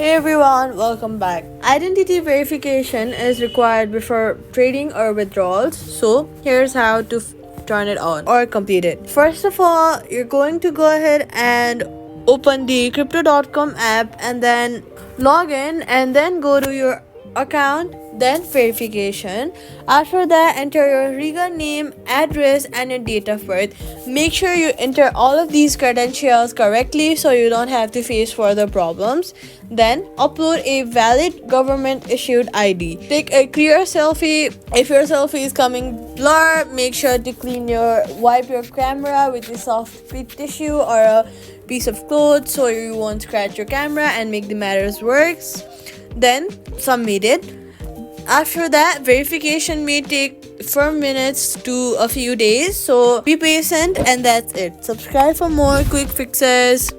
Hey everyone, welcome back. Identity verification is required before trading or withdrawals. So, here's how to turn it on or complete it. First of all, you're going to go ahead and open the crypto.com app and then log in and then go to your account, then verification. After that, enter your legal name, address, and your date of birth. Make sure you enter all of these credentials correctly so you don't have to face further problems. Then upload a valid government issued ID. Take a clear selfie. If your selfie is coming blur, make sure to wipe your camera with a soft tissue or a piece of cloth so you won't scratch your camera and make the matters worse. Then submit it. After that, verification may take from minutes to a few days, so be patient, and that's it. Subscribe for more quick fixes.